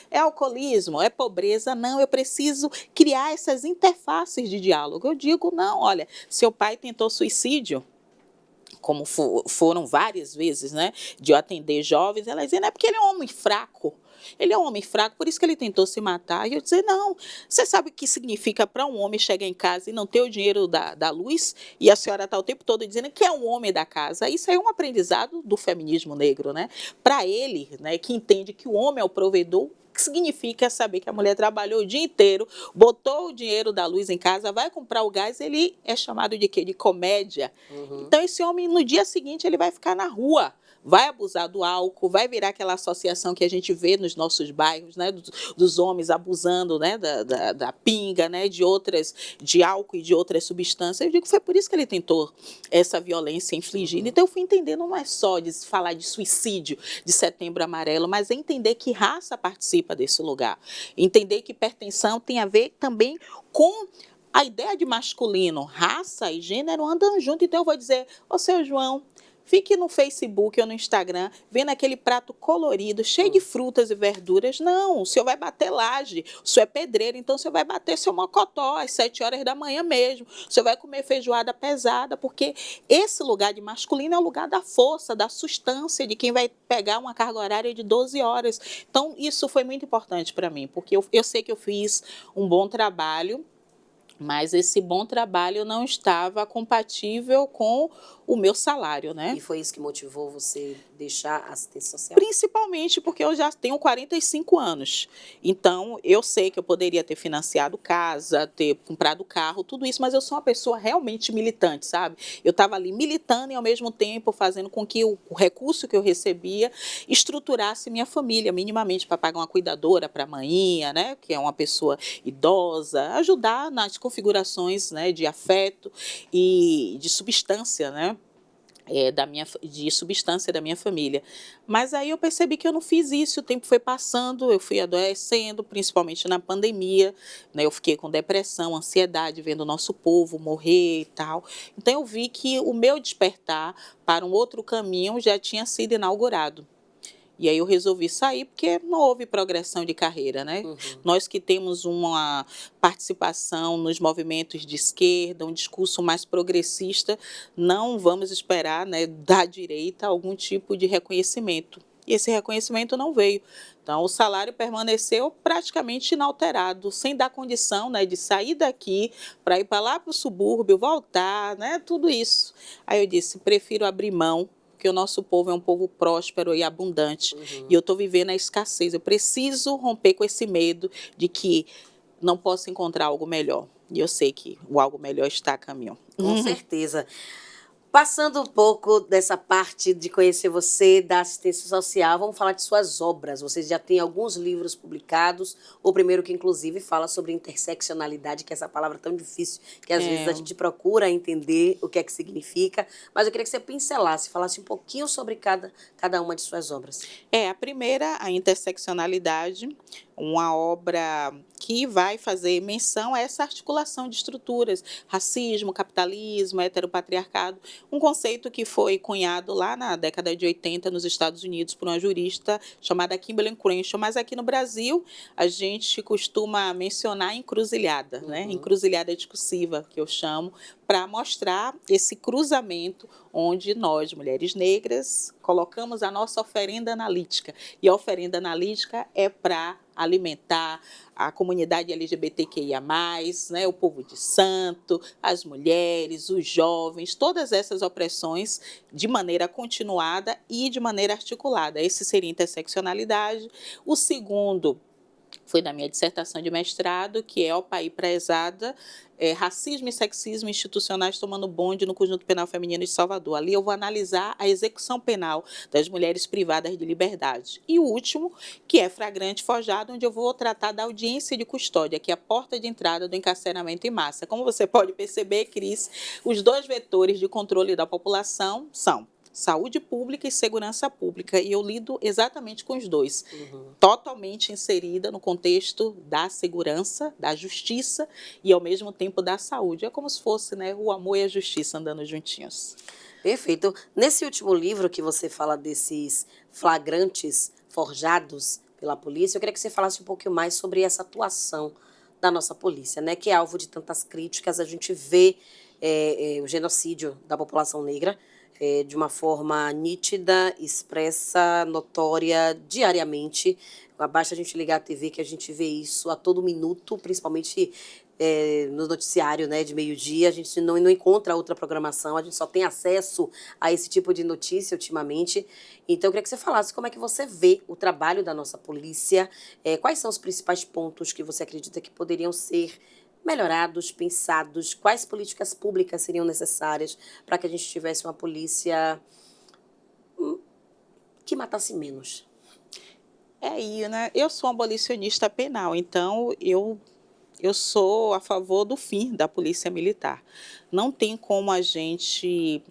é alcoolismo, é pobreza. Não, eu preciso criar essas interfaces de diálogo. Eu digo, não, olha, seu pai tentou suicídio, como foram várias vezes, né, de eu atender jovens, elas dizem, é porque ele é um homem fraco. Ele é um homem fraco, por isso que ele tentou se matar. E eu dizer, não, você sabe o que significa para um homem chegar em casa e não ter o dinheiro da luz? E a senhora está o tempo todo dizendo que é um homem da casa. Isso aí é um aprendizado do feminismo negro, né? Para ele, né, que entende que o homem é o provedor, o que significa saber que a mulher trabalhou o dia inteiro, botou o dinheiro da luz em casa, vai comprar o gás, ele é chamado de quê? De comédia. Então, esse homem, no dia seguinte, ele vai ficar na rua, vai abusar do álcool, vai virar aquela associação que a gente vê nos nossos bairros, né, dos homens abusando, né, da pinga, né, de álcool e de outras substâncias. Eu digo que foi por isso que ele tentou essa violência infligida. Então, eu fui entendendo, não é só de falar de suicídio, de Setembro Amarelo, mas é entender que raça participa desse lugar. Entender que hipertensão tem a ver também com a ideia de masculino. Raça e gênero andam junto. Então, eu vou dizer, ô, seu João, fique no Facebook ou no Instagram, vendo aquele prato colorido, cheio de frutas e verduras. Não, o senhor vai bater laje, o senhor é pedreiro, então o senhor vai bater seu mocotó às 7 horas da manhã mesmo. O senhor vai comer feijoada pesada, porque esse lugar de masculino é o lugar da força, da sustância, de quem vai pegar uma carga horária de 12 horas. Então, isso foi muito importante para mim, porque eu sei que eu fiz um bom trabalho, mas esse bom trabalho não estava compatível com o meu salário, né?
E foi isso que motivou você deixar a assistência social?
Principalmente porque eu já tenho 45 anos. Então, eu sei que eu poderia ter financiado casa, ter comprado carro, tudo isso, mas eu sou uma pessoa realmente militante, sabe? Eu estava ali militando e, ao mesmo tempo, fazendo com que o recurso que eu recebia estruturasse minha família, minimamente, para pagar uma cuidadora para a maninha, né? Que é uma pessoa idosa, ajudar nas configurações, né, de afeto e de substância, né? De substância da minha família. Mas aí eu percebi que eu não fiz isso, o tempo foi passando, eu fui adoecendo, principalmente na pandemia, né? Eu fiquei com depressão, ansiedade, vendo o nosso povo morrer e tal. Então eu vi que o meu despertar para um outro caminho já tinha sido inaugurado. E aí eu resolvi sair porque não houve progressão de carreira, né? Nós que temos uma participação nos movimentos de esquerda, um discurso mais progressista, não vamos esperar, né, da direita algum tipo de reconhecimento. E esse reconhecimento não veio. Então, o salário permaneceu praticamente inalterado, sem dar condição, né, de sair daqui para ir para lá para o subúrbio, voltar, né, tudo isso. Aí eu disse, prefiro abrir mão, porque o nosso povo é um povo próspero e abundante. E eu estou vivendo a escassez. Eu preciso romper com esse medo de que não posso encontrar algo melhor. E eu sei que o algo melhor está a caminho.
Com certeza. Passando um pouco dessa parte de conhecer você, da assistência social, vamos falar de suas obras. Você já tem alguns livros publicados, o primeiro que inclusive fala sobre interseccionalidade, que é essa palavra tão difícil, que às vezes a gente procura entender o que é que significa, mas eu queria que você pincelasse, falasse um pouquinho sobre cada uma de suas obras.
A primeira, a interseccionalidade, uma obra que vai fazer menção a essa articulação de estruturas, racismo, capitalismo, heteropatriarcado, um conceito que foi cunhado lá na década de 80 nos Estados Unidos por uma jurista chamada Kimberly Crenshaw, mas aqui no Brasil a gente costuma mencionar encruzilhada, né? Encruzilhada discursiva, que eu chamo, para mostrar esse cruzamento onde nós, mulheres negras, colocamos a nossa oferenda analítica. E a oferenda analítica é para alimentar a comunidade LGBTQIA+, né, o povo de santo, as mulheres, os jovens, todas essas opressões de maneira continuada e de maneira articulada. Esse seria interseccionalidade. O segundo foi da minha dissertação de mestrado, que é Opaí Prezada, racismo e sexismo institucionais tomando bonde no conjunto penal feminino de Salvador. Ali eu vou analisar a execução penal das mulheres privadas de liberdade. E o último, que é flagrante forjado, onde eu vou tratar da audiência de custódia, que é a porta de entrada do encarceramento em massa. Como você pode perceber, Cris, os dois vetores de controle da população são saúde pública e segurança pública, e eu lido exatamente com os dois, totalmente inserida no contexto da segurança, da justiça e, ao mesmo tempo, da saúde. É como se fosse, né, o amor e a justiça andando juntinhos.
Perfeito. Nesse último livro que você fala desses flagrantes forjados pela polícia, eu queria que você falasse um pouquinho mais sobre essa atuação da nossa polícia, né, que é alvo de tantas críticas. A gente vê o genocídio da população negra de uma forma nítida, expressa, notória, diariamente. Basta a gente ligar a TV que a gente vê isso a todo minuto, principalmente no noticiário, né, de meio-dia. A gente não encontra outra programação, a gente só tem acesso a esse tipo de notícia ultimamente. Então, eu queria que você falasse como é que você vê o trabalho da nossa polícia, quais são os principais pontos que você acredita que poderiam ser melhorados, pensados, quais políticas públicas seriam necessárias para que a gente tivesse uma polícia que matasse menos.
Né? Eu sou uma abolicionista penal, então eu sou a favor do fim da polícia militar. Não tem como a gente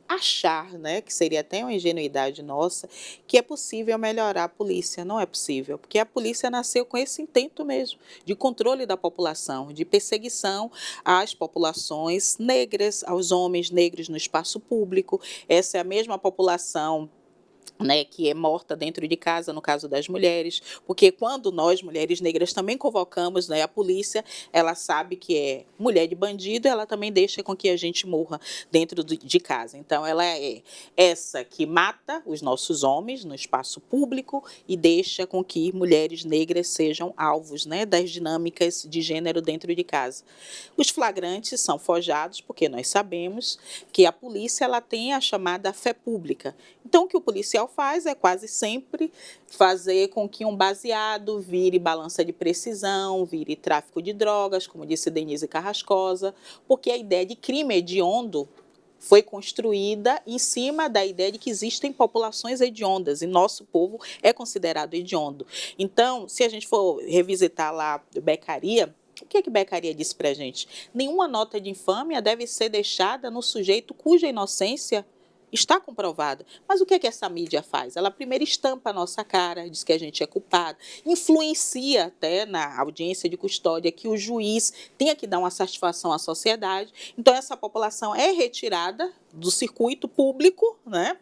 achar, né, que seria até uma ingenuidade nossa, que é possível melhorar a polícia. Não é possível, porque a polícia nasceu com esse intento mesmo, de controle da população, de perseguição às populações negras, aos homens negros no espaço público. Essa é a mesma população, né, que é morta dentro de casa, no caso das mulheres, porque quando nós, mulheres negras, também convocamos, né, a polícia, ela sabe que é mulher de bandido, ela também deixa com que a gente morra dentro de casa. Então, ela é essa que mata os nossos homens no espaço público e deixa com que mulheres negras sejam alvos, né, das dinâmicas de gênero dentro de casa. Os flagrantes são forjados porque nós sabemos que a polícia ela tem a chamada fé pública. Então, o que o policial faz é quase sempre fazer com que um baseado vire balança de precisão, vire tráfico de drogas, como disse Denise Carrascosa, porque a ideia de crime hediondo foi construída em cima da ideia de que existem populações hediondas e nosso povo é considerado hediondo. Então, se a gente for revisitar lá Beccaria, o que Beccaria disse para a gente? Nenhuma nota de infâmia deve ser deixada no sujeito cuja inocência está comprovada. Mas o que essa mídia faz? Ela primeiro estampa a nossa cara, diz que a gente é culpado, influencia até na audiência de custódia que o juiz tenha que dar uma satisfação à sociedade. Então, essa população é retirada do circuito público, né?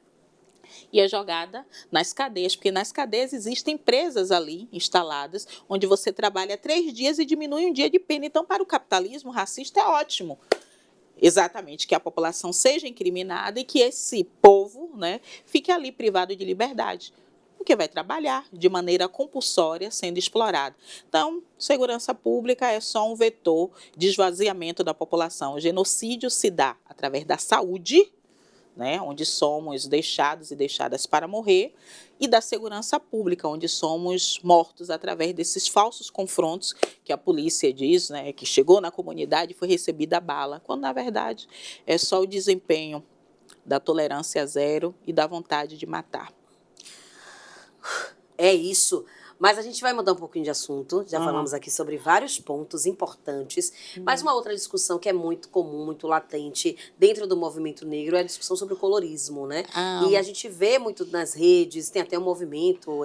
E é jogada nas cadeias, porque nas cadeias existem empresas ali instaladas, onde você trabalha 3 dias e diminui um dia de pena. Então, para o capitalismo racista é ótimo. Exatamente, que a população seja incriminada e que esse povo, né, fique ali privado de liberdade, porque vai trabalhar de maneira compulsória sendo explorado. Então, segurança pública é só um vetor de esvaziamento da população. O genocídio se dá através da saúde, né, onde somos deixados e deixadas para morrer, e da segurança pública, onde somos mortos através desses falsos confrontos que a polícia diz, né, que chegou na comunidade e foi recebida a bala, quando, na verdade, é só o desempenho da tolerância zero e da vontade de matar.
É isso. Mas a gente vai mudar um pouquinho de assunto. Já falamos aqui sobre vários pontos importantes. Mas uma outra discussão que é muito comum, muito latente dentro do movimento negro é a discussão sobre o colorismo, né? E a gente vê muito nas redes, tem até um movimento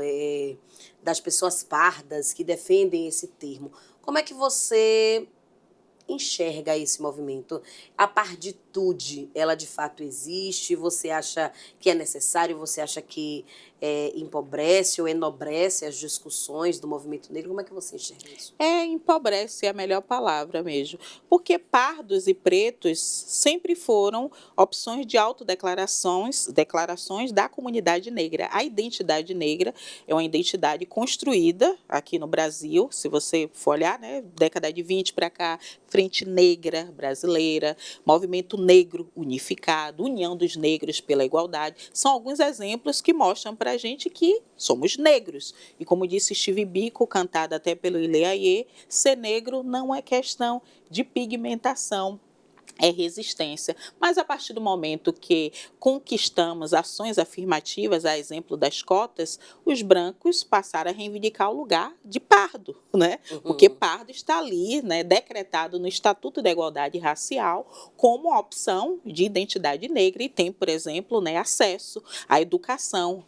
das pessoas pardas que defendem esse termo. Como é que você enxerga esse movimento? A parditude, ela de fato existe? Você acha que é necessário? Você acha que empobrece ou enobrece as discussões do movimento negro? Como é que você enxerga isso?
Empobrece é a melhor palavra mesmo, porque pardos e pretos sempre foram opções de autodeclarações, declarações da comunidade negra. A identidade negra é uma identidade construída aqui no Brasil, se você for olhar, né, década de 20 para cá, Frente Negra Brasileira, Movimento Negro Unificado, União dos Negros pela Igualdade, são alguns exemplos que mostram para a gente que somos negros. E como disse Steve Biko, cantado até pelo Ileaie, ser negro não é questão de pigmentação, é resistência. Mas a partir do momento que conquistamos ações afirmativas, a exemplo das cotas, os brancos passaram a reivindicar o lugar de pardo, né? Porque pardo está ali, né, decretado no Estatuto da Igualdade Racial como opção de identidade negra e tem, por exemplo, né, acesso à educação,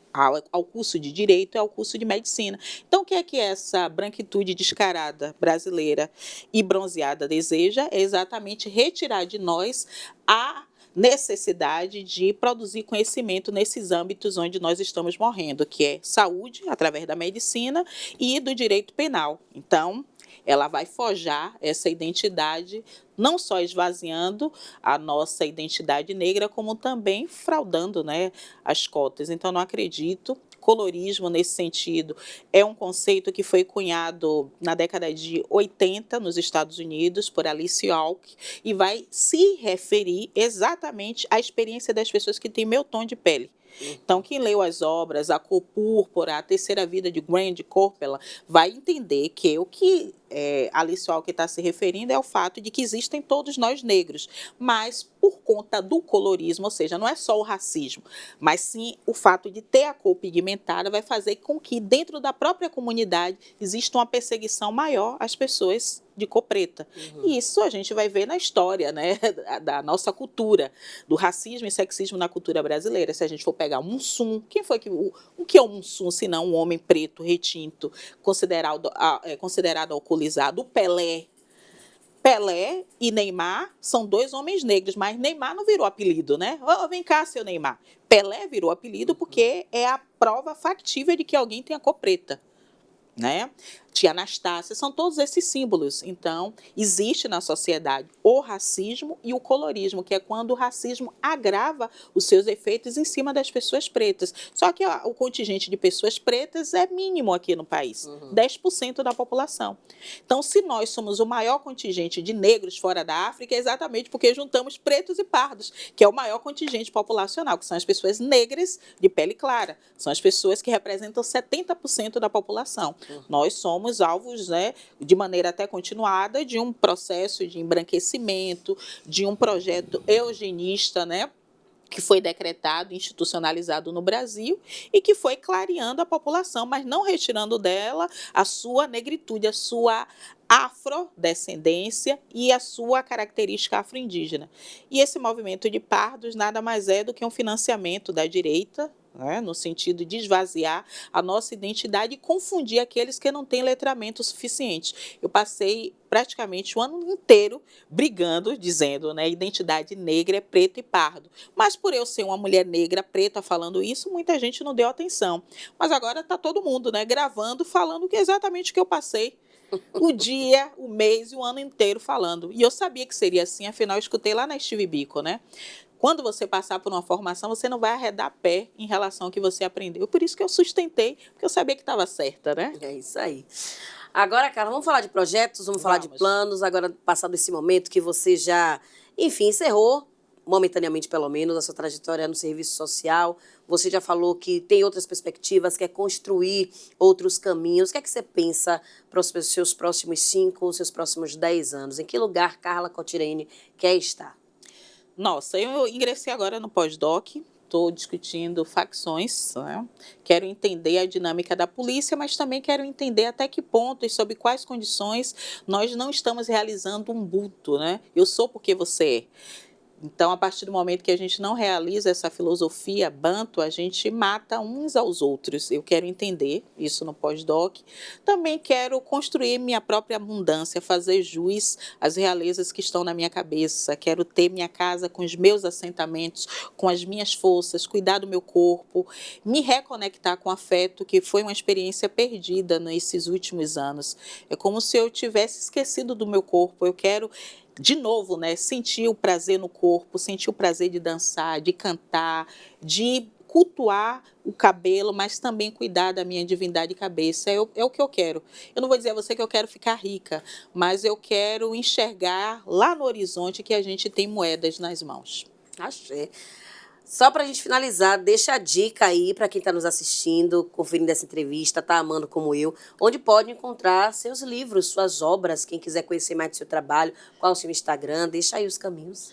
ao curso de Direito e ao curso de Medicina. Então, o que é que essa branquitude descarada brasileira e bronzeada deseja? É exatamente retirar de nós a necessidade de produzir conhecimento nesses âmbitos onde nós estamos morrendo, que é saúde, através da medicina, e do direito penal. Então, ela vai forjar essa identidade, não só esvaziando a nossa identidade negra, como também fraudando, né, as cotas. Então, não acredito. Colorismo, nesse sentido, é um conceito que foi cunhado na década de 80 nos Estados Unidos por Alice Walk e vai se referir exatamente à experiência das pessoas que têm meu tom de pele. Então, quem leu as obras, A Cor Púrpura, A Terceira Vida de Grande Corpela, vai entender que o que Alice Walker está se referindo é o fato de que existem todos nós negros, mas por conta do colorismo, ou seja, não é só o racismo, mas sim o fato de ter a cor pigmentada vai fazer com que dentro da própria comunidade exista uma perseguição maior às pessoas de cor preta. E isso a gente vai ver na história, né, da nossa cultura, do racismo e sexismo na cultura brasileira. Se a gente for pegar o Mussum, quem foi que o que é o Mussum, se não um homem preto, retinto, considerado alcoolizado? O Pelé. Pelé e Neymar são dois homens negros, mas Neymar não virou apelido, né? Oh, vem cá, seu Neymar. Pelé virou apelido porque é a prova factível de que alguém tem a cor preta, né? Tia Anastácia, são todos esses símbolos. Então, existe na sociedade o racismo e o colorismo, que é quando o racismo agrava os seus efeitos em cima das pessoas pretas. Só que o contingente de pessoas pretas é mínimo aqui no país, 10% da população. Então, se nós somos o maior contingente de negros fora da África, é exatamente porque juntamos pretos e pardos, que é o maior contingente populacional, que são as pessoas negras de pele clara, são as pessoas que representam 70% da população. Nós somos alvos, né, de maneira até continuada, de um processo de embranquecimento, de um projeto eugenista, né, que foi decretado, institucionalizado no Brasil e que foi clareando a população, mas não retirando dela a sua negritude, a sua afrodescendência e a sua característica afro-indígena. E esse movimento de pardos nada mais é do que um financiamento da direita, né, no sentido de esvaziar a nossa identidade e confundir aqueles que não têm letramento suficiente. Eu passei praticamente o ano inteiro brigando, dizendo, né, identidade negra é preto e pardo. Mas por eu ser uma mulher negra, preta, falando isso, muita gente não deu atenção. Mas agora está todo mundo, né, gravando, falando que é exatamente o que eu passei. O dia, o mês e o ano inteiro falando. E eu sabia que seria assim, afinal eu escutei lá na Steve Biko, né? Quando você passar por uma formação, você não vai arredar pé em relação ao que você aprendeu. Por isso que eu sustentei, porque eu sabia que estava certa, né?
É isso aí. Agora, Carla, vamos falar de projetos, vamos falar de planos. Agora, passado esse momento que você já, enfim, encerrou, momentaneamente pelo menos, a sua trajetória no serviço social. Você já falou que tem outras perspectivas, quer construir outros caminhos. O que é que você pensa para os seus próximos 5 ou seus próximos 10 anos? Em que lugar Carla Cotirene quer estar?
Nossa, eu ingressei agora no pós-doc estou discutindo facções, né? Quero entender a dinâmica da polícia, mas também quero entender até que ponto e sob quais condições nós não estamos realizando um bulto, né? Eu sou porque você é. Então, a partir do momento que a gente não realiza essa filosofia banto, a gente mata uns aos outros. Eu quero entender isso no pós-doc. Também quero construir minha própria abundância, fazer jus às realezas que estão na minha cabeça. Quero ter minha casa com os meus assentamentos, com as minhas forças, cuidar do meu corpo, me reconectar com o afeto, que foi uma experiência perdida nesses últimos anos. É como se eu tivesse esquecido do meu corpo. Eu quero de novo, né, sentir o prazer no corpo, sentir o prazer de dançar, de cantar, de cultuar o cabelo, mas também cuidar da minha divindade cabeça. É o que eu quero. Eu não vou dizer a você que eu quero ficar rica, mas eu quero enxergar lá no horizonte que a gente tem moedas nas mãos.
Achei. Só para a gente finalizar, deixa a dica aí para quem está nos assistindo, conferindo essa entrevista, tá amando como eu, onde pode encontrar seus livros, suas obras, quem quiser conhecer mais do seu trabalho, qual é o seu Instagram, deixa aí os caminhos.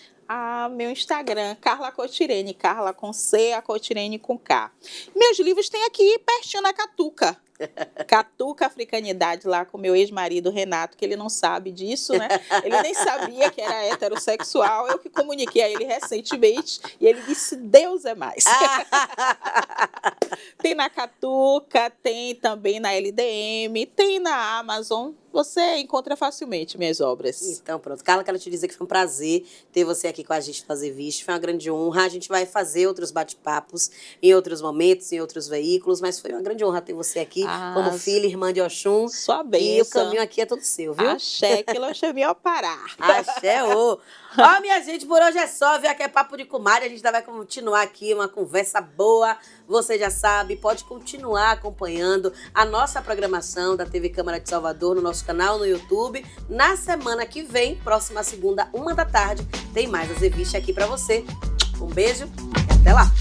Meu Instagram, Carla Cotirene, Carla com C, a Cotirene com K. Meus livros tem aqui pertinho na Catuca. Catuca Africanidade, lá com meu ex-marido Renato, que ele não sabe disso, né? Ele nem sabia que era heterossexual. Eu que comuniquei a ele recentemente e ele disse: Deus é mais. Tem na Catuca, tem também na LDM, tem na Amazon. Você encontra facilmente minhas obras.
Então, pronto. Carla, quero te dizer que foi um prazer ter você aqui com a gente fazer Visto. Foi uma grande honra. A gente vai fazer outros bate-papos em outros momentos, em outros veículos, mas foi uma grande honra ter você aqui como filha, irmã de Oxum.
Sua bênção.
E o caminho aqui é todo seu, viu?
Axé, que Loxami ao Pará.
Axé, ô. Ó, minha gente, por hoje é só, viu? Aqui é Papo de Comadre. A gente vai continuar aqui, uma conversa boa. Você já sabe, pode continuar acompanhando a nossa programação da TV Câmara de Salvador no nosso canal no YouTube. Na semana que vem, próxima segunda, 1 da tarde, tem mais Azevich aqui pra você. Um beijo e até lá!